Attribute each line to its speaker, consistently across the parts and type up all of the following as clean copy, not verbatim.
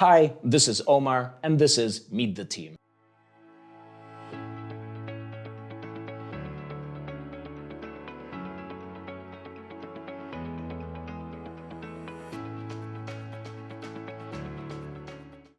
Speaker 1: Hi, this is Omar, and this is Meet the Team.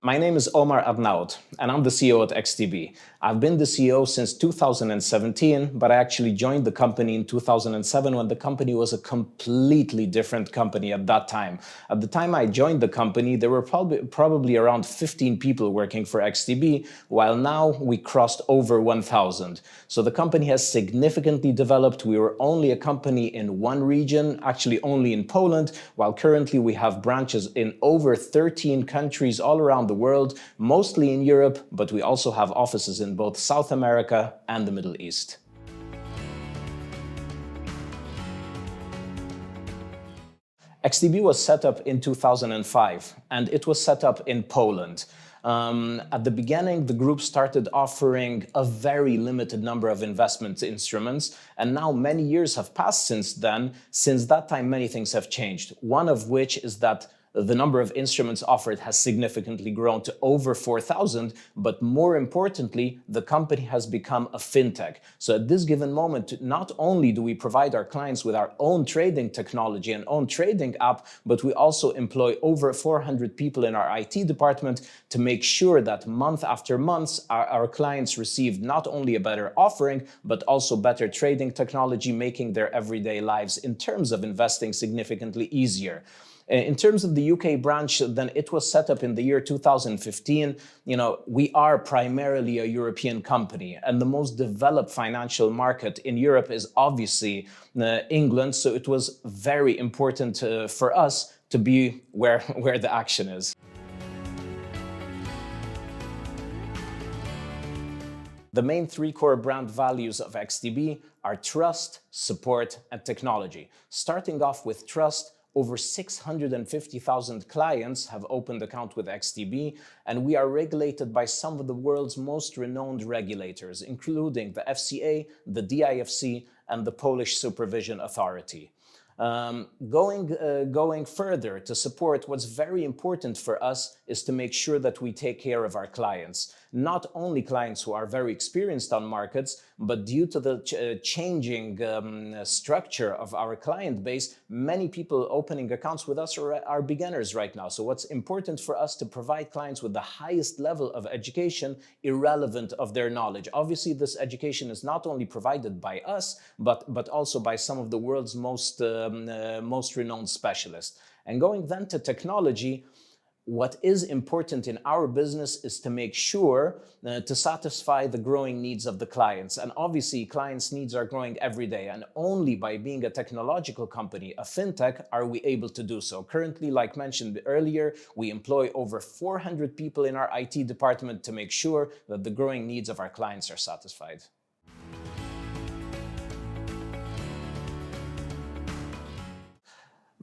Speaker 1: My name is Omar Adnaout, and I'm the CEO at XTB. I've been the CEO since 2017, but I actually joined the company in 2007 when the company was a completely different company at that time. At the time I joined the company, there were probably around 15 people working for XTB, while now we crossed over 1,000. So the company has significantly developed. We were only a company in one region, actually only in Poland, while currently we have branches in over 13 countries all around the world, mostly in Europe, but we also have offices in both South America and the Middle East. XTB was set up in 2005, and it was set up in Poland. At the beginning, the group started offering a very limited number of investment instruments, and now many years have passed since then. Since that time, many things have changed. One of which is that the number of instruments offered has significantly grown to over 4,000, but more importantly, the company has become a fintech. So at this given moment, not only do we provide our clients with our own trading technology and own trading app, but we also employ over 400 people in our IT department to make sure that month after month, our clients receive not only a better offering, but also better trading technology, making their everyday lives in terms of investing significantly easier. In terms of the UK branch, then it was set up in the year 2015. We are primarily a European company, and the most developed financial market in Europe is obviously England. So it was very important for us to be where the action is. The main three core brand values of XTB are trust, support, and technology. Starting off with trust, over 650,000 clients have opened account with XTB, and we are regulated by some of the world's most renowned regulators, including the FCA, the DIFC, and the Polish Supervision Authority. Going further to support, what's very important for us is to make sure that we take care of our clients. Not only clients who are very experienced on markets, but due to the changing structure of our client base, many people opening accounts with us are beginners right now. So what's important for us to provide clients with the highest level of education, irrelevant of their knowledge. Obviously, this education is not only provided by us, but also by some of the world's most renowned specialists. And going then to technology, what is important in our business is to make sure to satisfy the growing needs of the clients. And obviously, clients' needs are growing every day. And only by being a technological company, a fintech, are we able to do so. Currently, like mentioned earlier, we employ over 400 people in our IT department to make sure that the growing needs of our clients are satisfied.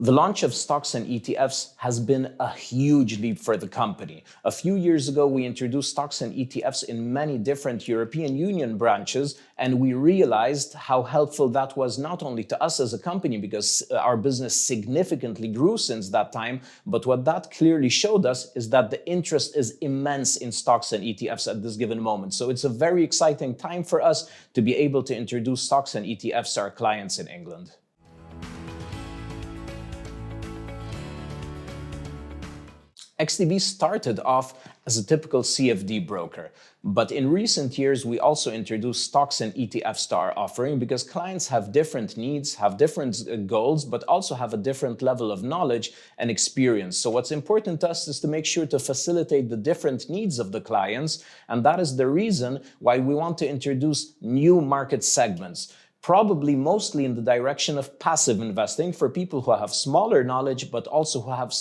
Speaker 1: The launch of stocks and ETFs has been a huge leap for the company. A few years ago, we introduced stocks and ETFs in many different European Union branches, and we realized how helpful that was not only to us as a company, because our business significantly grew since that time, but what that clearly showed us is that the interest is immense in stocks and ETFs at this given moment. So it's a very exciting time for us to be able to introduce stocks and ETFs to our clients in England. XTB started off as a typical CFD broker, but in recent years, we also introduced stocks and ETFs to our offering because clients have different needs, have different goals, but also have a different level of knowledge and experience. So what's important to us is to make sure to facilitate the different needs of the clients, and that is the reason why we want to introduce new market segments. Probably mostly in the direction of passive investing for people who have smaller knowledge, but also who have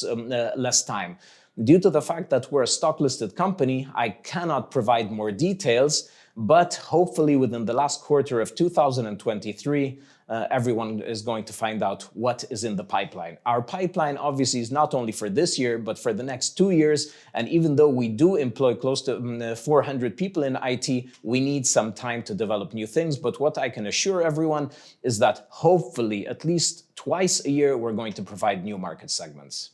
Speaker 1: less time. Due to the fact that we're a stock-listed company, I cannot provide more details, but hopefully within the last quarter of 2023, everyone is going to find out what is in the pipeline. Our pipeline obviously is not only for this year, but for the next 2 years. And even though we do employ close to 400 people in IT, we need some time to develop new things. But what I can assure everyone is that hopefully at least twice a year, we're going to provide new market segments.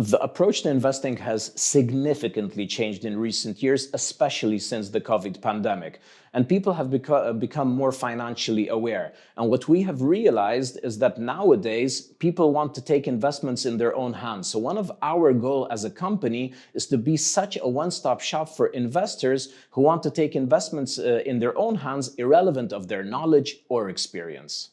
Speaker 1: The approach to investing has significantly changed in recent years, especially since the COVID pandemic. And people have become more financially aware. And what we have realized is that nowadays, people want to take investments in their own hands. So one of our goals as a company is to be such a one-stop shop for investors who want to take investments in their own hands, irrelevant of their knowledge or experience.